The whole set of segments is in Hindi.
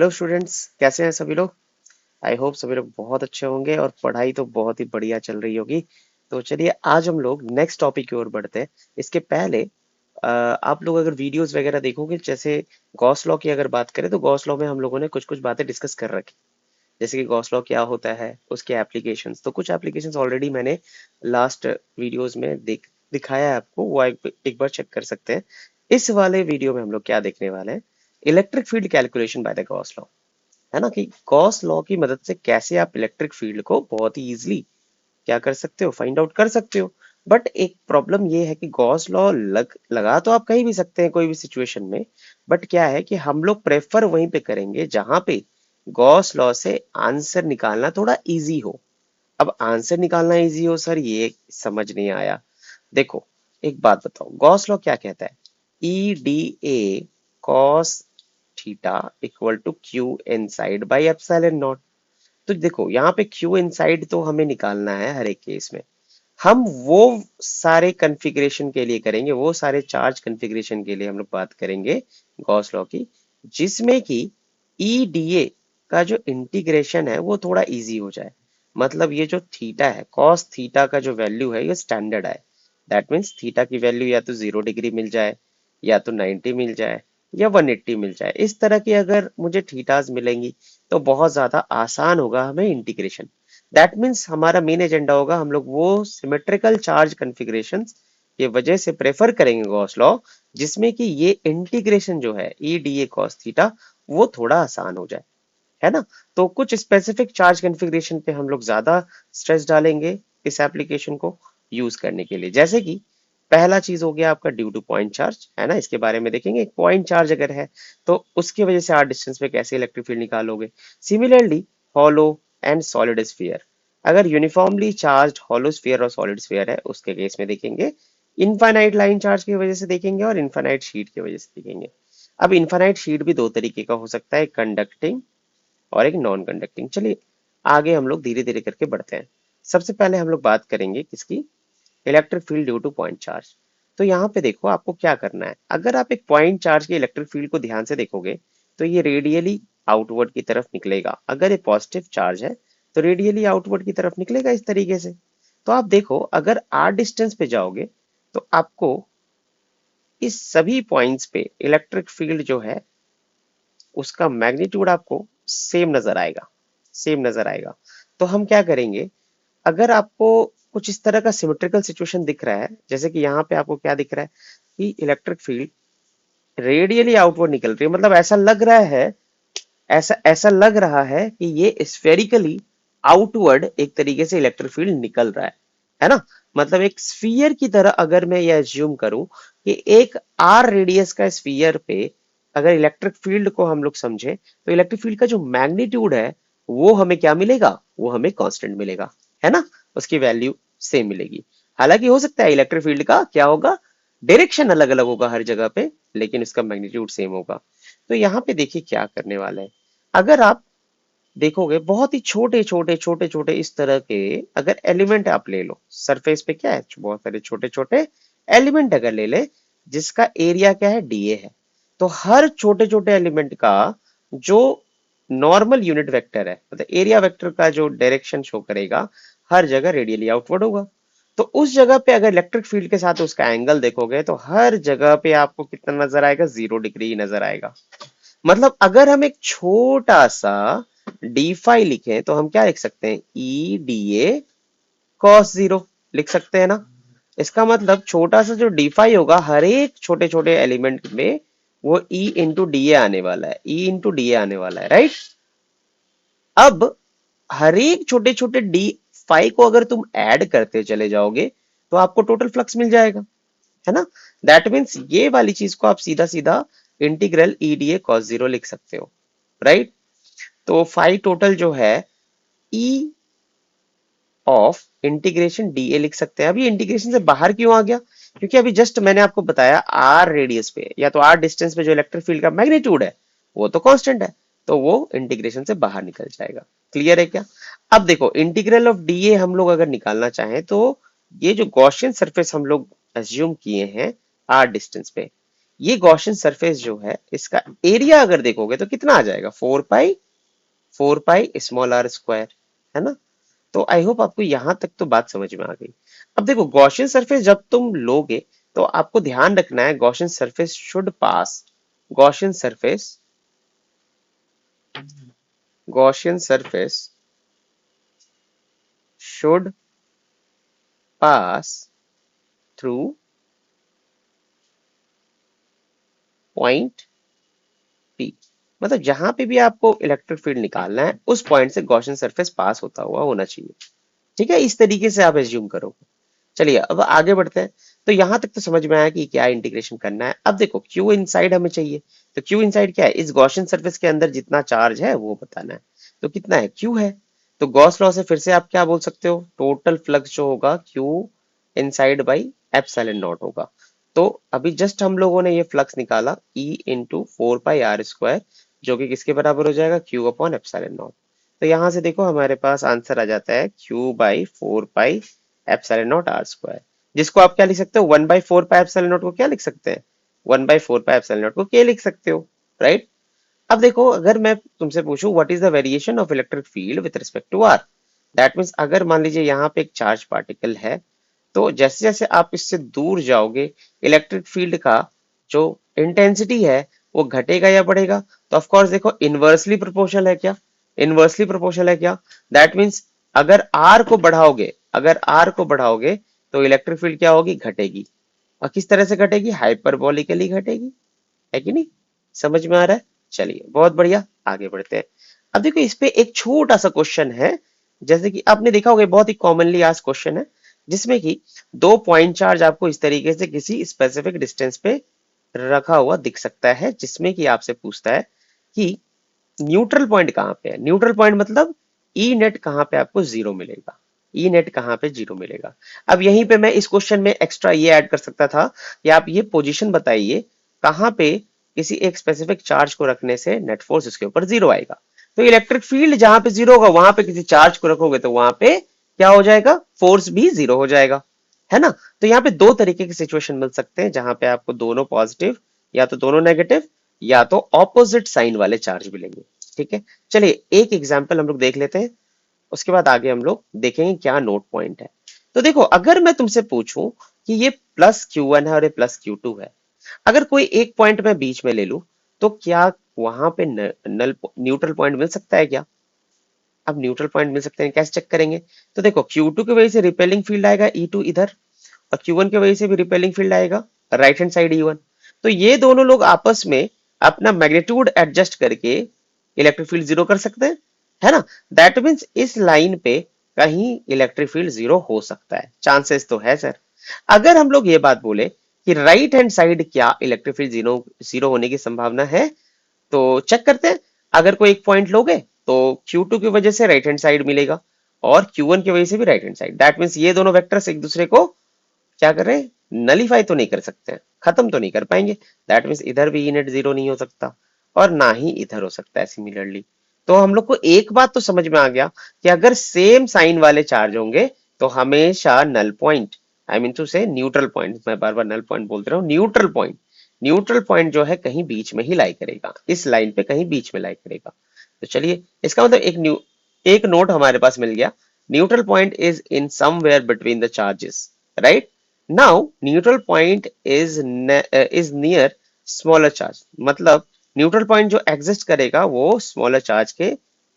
हेलो स्टूडेंट्स, कैसे हैं सभी लोग। आई होप सभी लोग बहुत अच्छे होंगे और पढ़ाई तो बहुत ही बढ़िया चल रही होगी। तो चलिए आज हम लोग नेक्स्ट टॉपिक की ओर बढ़ते हैं। इसके पहले आप लोग अगर वीडियोस वगैरह देखोगे, जैसे गॉस लॉ की अगर बात करें तो गॉस लॉ में हम लोगों ने कुछ कुछ बातें डिस्कस कर रखी, जैसे कि गॉस लॉ क्या होता है, उसके एप्लीकेशंस। तो कुछ एप्लीकेशंस ऑलरेडी मैंने लास्ट वीडियोस में दिखाया है आपको, वो एक बार चेक कर सकते हैं। इस वाले वीडियो में हम लोग क्या देखने वाले हैं, electric field calculation by the Gauss law. है ना, कि गॉस लॉ की मदद से कैसे आप इलेक्ट्रिक फील्ड को बहुत ही इजीली क्या कर सकते हो, फाइंड आउट कर सकते हो। बट एक प्रॉब्लम ये है कि गॉस लॉ लगा तो आप कहीं भी सकते हैं कोई भी सिचुएशन में, बट क्या है कि हम लोग प्रेफर वहीं पे करेंगे जहां पे गॉस लॉ से आंसर निकालना थोड़ा इजी हो। अब आंसर निकालना इजी हो सर, ये समझ नहीं आया। देखो, एक बात बताओ, गॉस लॉ क्या कहता है, E D A cos theta equal to Q inside by epsilon naught. तो देखो यहाँ पे क्यू इनसाइड तो हमें निकालना है हर एक केस में। हम वो सारे कॉन्फ़िगरेशन के लिए करेंगे, वो सारे चार्ज कॉन्फ़िगरेशन के लिए हम लोग बात करेंगे गॉस लॉ की, जिसमें कि ई डी ए का जो इंटीग्रेशन है वो थोड़ा इजी हो जाए। मतलब ये जो थीटा है, कॉस थीटा का जो वैल्यू है ये स्टैंडर्ड है। दैट मीन्स थीटा की वैल्यू या तो 0 डिग्री मिल जाए, या तो 90 मिल जाए, या 180 मिल जाए। इस तरह की अगर मुझे थीटाज मिलेंगी तो बहुत ज्यादा आसान होगा हमें इंटीग्रेशन। दैट मीन्स हमारा मेन एजेंडा होगा, हम लोग वो सिमेट्रिकल चार्ज कॉन्फ़िगरेशंस के वजह से प्रेफर करेंगे गॉस लॉ, जिसमें कि ये इंटीग्रेशन जो है E D A cos theta वो थोड़ा आसान हो जाए। है ना। तो कुछ स्पेसिफिक चार्ज कॉन्फ़िगरेशन पे हम लोग ज्यादा स्ट्रेस डालेंगे इस एप्लीकेशन को यूज करने के लिए। जैसे कि पहला चीज हो गया आपका ड्यू टू पॉइंट चार्ज, है ना, इसके बारे में देखेंगे। एक पॉइंट चार्ज अगर है तो उसकी वजह से आर डिस्टेंस पे कैसे इलेक्ट्रिक फील्ड निकालोगे। Similarly hollow and solid sphere, अगर यूनिफॉर्मली चार्ज हॉलो स्फीयर और सॉलिड स्फीयर है उसके केस में देखेंगे इनफाइनाइट लाइन चार्ज की वजह से देखेंगे और इनफाइनाइट शीट की वजह से देखेंगे। अब इनफाइनाइट शीट भी दो तरीके का हो सकता है, कंडक्टिंग और एक नॉन कंडक्टिंग। चलिए आगे हम लोग धीरे धीरे करके बढ़ते हैं। सबसे पहले हम लोग बात करेंगे किसकी, electric field due two point charge. तो यहाँ पे देखो आपको क्या करना है, अगर आप एक पॉइंट चार्ज के इलेक्ट्रिक फील्ड को ध्यान से देखोगे तो ये रेडियली आउटवर्ड की तरफ निकलेगा। अगर ये पॉजिटिव चार्ज है तो रेडियली आउटवर्ड की तरफ निकलेगा इस तरीके से। तो आप देखो, अगर आर डिस्टेंस पे जाओगे तो आपको इस सभी पॉइंट्स पे इलेक्ट्रिक फील्ड जो है उसका मैग्नीट्यूड आपको सेम नजर आएगा, सेम नजर आएगा। तो हम क्या करेंगे, अगर आपको कुछ इस तरह का सिमेट्रिकल सिचुएशन दिख रहा है, जैसे कि यहाँ पे आपको क्या दिख रहा है कि इलेक्ट्रिक फील्ड रेडियली आउटवर्ड निकल रही है, मतलब ऐसा लग रहा है, ऐसा ऐसा लग रहा है कि ये स्फेरिकली आउटवर्ड एक तरीके से इलेक्ट्रिक फील्ड निकल रहा है ना। मतलब एक स्फीयर की तरह अगर मैं ये एज्यूम करूं कि एक आर रेडियस का स्फीयर पे अगर इलेक्ट्रिक फील्ड को हम लोग समझे तो इलेक्ट्रिक फील्ड का जो मैग्नीट्यूड है वो हमें क्या मिलेगा, वो हमें कांस्टेंट मिलेगा। है ना, उसकी वैल्यू सेम मिलेगी। हालांकि हो सकता है इलेक्ट्रिक फील्ड का क्या होगा, डायरेक्शन अलग अलग होगा हर जगह पे, लेकिन इसका मैग्नीट्यूड सेम होगा। तो यहाँ पे देखिए क्या करने वाला है, अगर आप देखोगे बहुत ही छोटे छोटे छोटे छोटे इस तरह के अगर एलिमेंट आप ले लो, सरफेस पे क्या है, बहुत सारे छोटे छोटे एलिमेंट अगर ले ले जिसका एरिया क्या है, डीए है, तो हर छोटे छोटे एलिमेंट का जो नॉर्मल यूनिट वेक्टर है, मतलब एरिया वेक्टर का जो डायरेक्शन शो करेगा हर जगह रेडियली आउटवर्ड होगा। तो उस जगह पे अगर इलेक्ट्रिक फील्ड के साथ उसका एंगल देखोगे तो हर जगह पे आपको कितना नजर आएगा, 0 डिग्री नजर आएगा। मतलब अगर हम एक छोटा सा डी फाई लिखें तो हम क्या लिख सकते हैं, ई डी ए कॉस जीरो लिख सकते हैं ना। इसका मतलब छोटा सा जो डी फाई होगा हर एक छोटे छोटे एलिमेंट में वो ई इंटू डी ए आने वाला है, ई इंटू डी ए आने वाला है, राइट। अब हर एक छोटे छोटे डी फाई को अगर तुम ऐड करते चले जाओगे तो आपको टोटल फ्लक्स मिल जाएगा। है ना। दैट मीन्स ये वाली चीज को आप सीधा सीधा integral E D A cos zero लिख सकते हो, राइट। तो फाई टोटल जो है ई ऑफ इंटीग्रेशन डी ए लिख सकते हैं। अभी इंटीग्रेशन से बाहर क्यों आ गया, क्योंकि अभी जस्ट मैंने आपको बताया आर रेडियस पे या तो आर डिस्टेंस पे जो इलेक्ट्रिक फील्ड का मैग्नीट्यूड है वो तो कांस्टेंट है, तो वो इंटीग्रेशन से बाहर निकल जाएगा। क्लियर है क्या। अब देखो इंटीग्रल ऑफ डी ए हम लोग अगर निकालना चाहें तो ये जो गॉसियन सरफेस हम लोग एज्यूम किए हैं आर डिस्टेंस पे, ये गॉसियन सरफेस जो है इसका एरिया अगर देखोगे तो कितना आ जाएगा, 4 पाई स्मॉल आर स्क्वायर, है ना। तो आई होप आपको यहां तक तो बात समझ में आ गई। अब देखो गॉसियन सरफेस जब तुम लोगे तो आपको ध्यान रखना है Gaussian surface should pass, Gaussian surface, Gaussian surface should pass through point P. मतलब जहां पे भी आपको इलेक्ट्रिक फील्ड निकालना है उस पॉइंट से गॉसियन सरफेस पास होता हुआ होना चाहिए। ठीक है, इस तरीके से आप एज्यूम करोगे। चलिए अब आगे बढ़ते हैं। तो यहां तक तो समझ में आया कि क्या इंटीग्रेशन करना है। अब देखो क्यू इनसाइड हमें चाहिए। तो क्यू इनसाइड क्या है, इस गॉसियन सरफेस के अंदर जितना चार्ज है वो बताना है। तो कितना है, क्यू है। तो गॉस लॉ से फिर से आप क्या बोल सकते हो, टोटल फ्लक्स जो होगा Q inside by epsilon not होगा। तो अभी जस्ट हम लोगों ने ये फ्लक्स निकाला E इंटू 4 पाई r स्क्वायर, जो कि किसके बराबर हो जाएगा, क्यू अपॉन एप्सिलॉन नॉट। तो यहां से देखो हमारे पास आंसर आ जाता है Q by 4 pi epsilon naught R square, जिसको आप क्या लिख सकते हो, 1/4 पाई एप्सिलॉन नॉट को क्या लिख सकते हैं, 1/4 पाई एप्सिलॉन नॉट को के लिख सकते हो, राइट। अब देखो अगर मैं तुमसे पूछूं what is the variation of electric field with respect to R, that means अगर मान लीजिए यहाँ पे एक चार्ज पार्टिकल है, तो जैसे जैसे आप इससे दूर जाओगे इलेक्ट्रिक फील्ड का जो इंटेंसिटी है वो घटेगा या बढ़ेगा। तो ऑफ कोर्स देखो इनवर्सली प्रोपोर्शनल है क्या, इनवर्सली प्रोपोर्शनल है क्या, दैट मीन्स अगर आर को बढ़ाओगे, अगर आर को बढ़ाओगे तो इलेक्ट्रिक फील्ड क्या होगी, घटेगी। और किस तरह से घटेगी, हाइपरबोलिकली घटेगी, है कि नहीं, समझ में आ रहा है। चलिए बहुत बढ़िया, आगे बढ़ते हैं। अब देखो इस पे एक छोटा सा क्वेश्चन है, जैसे कि आपने देखा होगा बहुत ही कॉमनली आज क्वेश्चन है, जिसमें कि दो पॉइंट चार्ज आपको इस तरीके से किसी स्पेसिफिक डिस्टेंस पे रखा हुआ दिख सकता है, जिसमें कि आपसे पूछता है कि न्यूट्रल पॉइंट कहाँ पे है। न्यूट्रल पॉइंट मतलब ई नेट कहाँ पे आपको जीरो मिलेगा, ई नेट कहाँ पे जीरो मिलेगा। अब यहीं पे मैं इस क्वेश्चन में एक्स्ट्रा ये ऐड कर सकता था कि आप ये पोजीशन बताइए कहाँ पे किसी एक स्पेसिफिक चार्ज को रखने से नेट फोर्स इसके ऊपर जीरो आएगा। तो इलेक्ट्रिक फील्ड जहां पे जीरो होगा वहां पे किसी चार्ज को रखोगे तो वहां पे क्या हो जाएगा, फोर्स भी जीरो हो जाएगा, है ना। तो यहाँ पे दो तरीके के सिचुएशन मिल सकते हैं जहां पे आपको दोनों पॉजिटिव या तो दोनों नेगेटिव या तो ऑपोजिट साइन वाले चार्ज मिलेंगे। ठीक है, चलिए एक एग्जांपल हम लोग देख लेते हैं, उसके बाद आगे हम लोग देखेंगे क्या नोट पॉइंट है। तो देखो अगर मैं तुमसे पूछूं कि ये प्लस Q1 है और ये प्लस Q2 है, अगर कोई एक पॉइंट मैं बीच में ले लूं तो क्या वहां पे नल न्यूट्रल पॉइंट मिल सकता है क्या। अब न्यूट्रल पॉइंट मिल सकते हैं, कैसे चेक करेंगे। तो देखो Q2 की वजह से रिपेलिंग फील्ड आएगा E2 इधर, और Q1 की वजह से भी रिपेलिंग फील्ड आएगा राइट हैंड साइड E1। तो ये दोनों लोग आपस में अपना मैग्नीट्यूड एडजस्ट करके इलेक्ट्रिक फील्ड जीरो कर सकते हैं, है ना। दैट मीन्स इस लाइन पे कहीं इलेक्ट्रिक फील्ड जीरो हो सकता है, चांसेस तो है सर। अगर हम लोग ये बात बोले कि राइट हैंड साइड क्या इलेक्ट्रिक फील्ड जीरो जीरो होने की संभावना है, तो चेक करते हैं। अगर कोई एक पॉइंट लोगे तो Q2 की वजह से राइट हैंड साइड मिलेगा और Q1 की वजह से भी right hand side, that means ये दोनों वेक्टर्स एक दूसरे को क्या कर रहे हैं, नलीफाई तो नहीं कर सकते हैं, खत्म तो नहीं कर पाएंगे। दैट मीन्स इधर भी ई नेट जीरो नहीं हो सकता और ना ही इधर हो सकता है सिमिलरली। तो हम लोग को एक बात तो समझ में आ गया कि अगर सेम साइन वाले चार्ज होंगे तो हमेशा null point, I mean to say neutral point, मैं बार बार नल पॉइंट बोलते रहा हूँ, न्यूट्रल पॉइंट, न्यूट्रल पॉइंट जो है कहीं बीच में ही लाई करेगा, इस लाइन पे कहीं बीच में लाई करेगा। तो चलिए इसका मतलब एक नोट हमारे पास मिल गया, neutral point is in somewhere between the charges, right. Now neutral point is near smaller charge, मतलब न्यूट्रल पॉइंट जो एग्जिस्ट करेगा वो स्मॉलर चार्ज के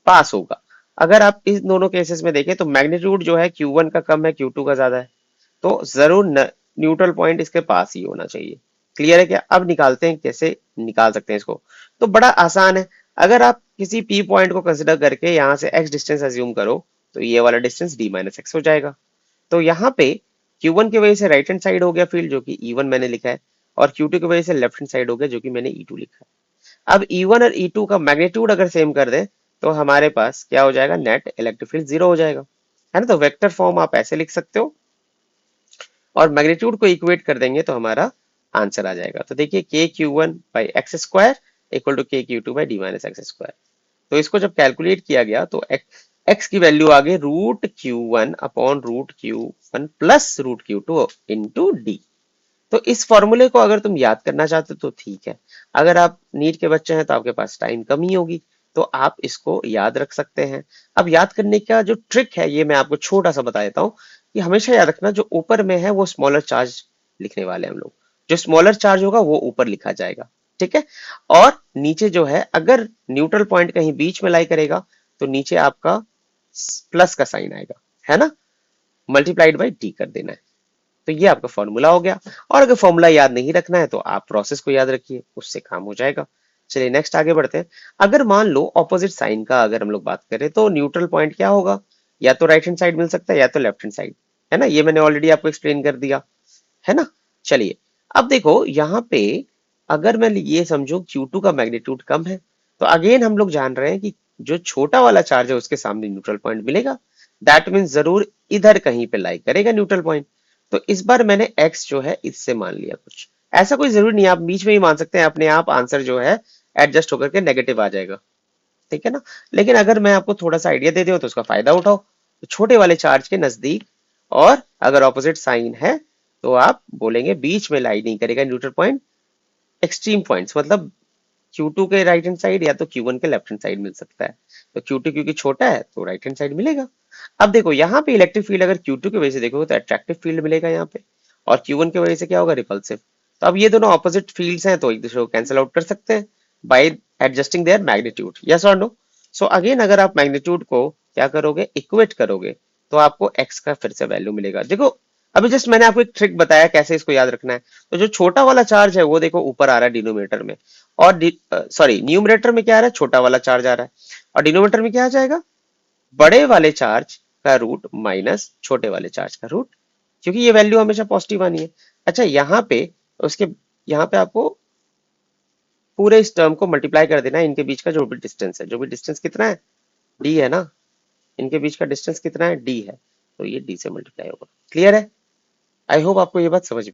पास होगा। अगर आप इस दोनों केसेस में देखें तो मैग्नीट्यूड जो है Q1 का कम है, Q2 का ज्यादा है, तो जरूर न्यूट्रल पॉइंट इसके पास ही होना चाहिए। क्लियर है क्या। अब निकालते हैं, कैसे निकाल सकते हैं इसको। तो बड़ा आसान है, अगर आप किसी P पॉइंट को कंसिडर करके यहाँ से x डिस्टेंस अज्यूम करो तो ये वाला डिस्टेंस d माइनस एक्स हो जाएगा। तो यहाँ पे Q1 की वजह से राइट हैंड साइड हो गया फील्ड जो कि E1 मैंने लिखा है, और Q2 की वजह से लेफ्ट हैंड साइड हो गया जो कि मैंने E2 लिखा है। अब E1 और E2 का मैग्नीट्यूड अगर सेम कर दे तो हमारे पास क्या हो जाएगा, नेट इलेक्ट्रिक फील्ड जीरो हो जाएगा, है ना। तो वेक्टर फॉर्म आप ऐसे लिख सकते हो और मैग्नीट्यूड को इक्वेट कर देंगे तो हमारा आंसर आ जाएगा। तो देखिए K Q one by X square equal to K Q two by D minus X square. तो इसको जब कैलकुलेट किया गया तो एक्स की वैल्यू आ गई root Q1 upon root Q1 plus root Q2 into D. तो इस फॉर्मूले को अगर तुम याद करना चाहते हो तो ठीक है, अगर आप नीट के बच्चे हैं तो आपके पास टाइम कम ही होगी, तो आप इसको याद रख सकते हैं। अब याद करने का जो ट्रिक है ये मैं आपको छोटा सा बता देता हूँ कि हमेशा याद रखना जो ऊपर में है वो स्मॉलर चार्ज लिखने वाले हैं हम लोग, जो स्मॉलर चार्ज होगा वो ऊपर लिखा जाएगा, ठीक है। और नीचे जो है अगर न्यूट्रल पॉइंट कहीं बीच में लाई करेगा तो नीचे आपका प्लस का साइन आएगा, है ना, मल्टीप्लाइड बाई डी कर देना है। तो ये आपका फॉर्मूला हो गया। और अगर फॉर्मूला याद नहीं रखना है तो आप प्रोसेस को याद रखिए, उससे काम हो जाएगा। चलिए नेक्स्ट आगे बढ़ते हैं। अगर मान लो ऑपोजिट साइन का अगर हम लोग बात करें तो न्यूट्रल पॉइंट क्या होगा, या तो राइट हैंड साइड मिल सकता है या तो लेफ्ट हैंड साइड, है ना, ये मैंने ऑलरेडी आपको एक्सप्लेन कर दिया, है ना। चलिए अब देखो यहाँ पे अगर मैं ये समझू Q2 का मैग्नीट्यूड कम है, तो अगेन हम लोग जान रहे हैं कि जो छोटा वाला चार्ज है उसके सामने न्यूट्रल पॉइंट मिलेगा, दैट मीन्स जरूर इधर कहीं पे लाई करेगा न्यूट्रल पॉइंट। तो इस बार मैंने x जो है इससे मान लिया कुछ, ऐसा कोई जरूरी नहीं, आप बीच में ही मान सकते हैं, अपने आप आंसर जो है एडजस्ट होकर के नेगेटिव आ जाएगा, ठीक है ना। लेकिन अगर मैं आपको थोड़ा सा आइडिया दे दूं तो उसका फायदा उठाओ, तो छोटे वाले चार्ज के नजदीक, और अगर ऑपोजिट साइन है तो आप बोलेंगे बीच में लाई नहीं करेगा न्यूट्रल पॉइंट, एक्सट्रीम पॉइंट्स मतलब Q2 के राइट हैंड साइड या तो Q1 के लेफ्ट हैंड साइड मिल सकता है। तो Q2 क्योंकि छोटा है तो राइट हैंड साइड मिलेगा। अब देखो यहाँ पे इलेक्ट्रिक फील्ड अगर Q2 की वजह से देखोगे तो अट्रैक्टिव फील्ड मिलेगा यहाँ पे, और Q1 की वजह से क्या होगा, रिपल्सिव। तो अब ये दोनों ऑपोजिट फील्ड्स हैं तो एक दूसरे को कैंसिल आउट कर सकते हैं bye adjusting there magnitude, yes और नो। सो अगेन अगर आप मैग्नीट्यूड को क्या करोगे, इक्वेट करोगे, तो आपको x का फिर से वैल्यू मिलेगा। देखो अभी जस्ट मैंने आपको एक ट्रिक बताया कैसे इसको याद रखना है। तो जो छोटा वाला चार्ज है वो देखो ऊपर आ रहा है डिनोमिनेटर में, और सॉरी न्यूमरेटर में क्या आ रहा है, छोटा वाला चार्ज आ रहा है, और डिनोमिनेटर में क्या आ जाएगा, बड़े वाले चार्ज का रूट माइनस छोटे वाले चार्ज का रूट, क्योंकि ये वैल्यू हमेशा पॉजिटिव आनी है। अच्छा यहाँ पे उसके, यहाँ पे आपको पूरे इस टर्म को मल्टीप्लाई कर देना है, इनके बीच का जो भी डिस्टेंस है, जो भी डिस्टेंस कितना है, डी है ना, इनके बीच का डिस्टेंस कितना है, डी है, तो ये डी से मल्टीप्लाई होगा। क्लियर है, आई होप आपको ये बात समझ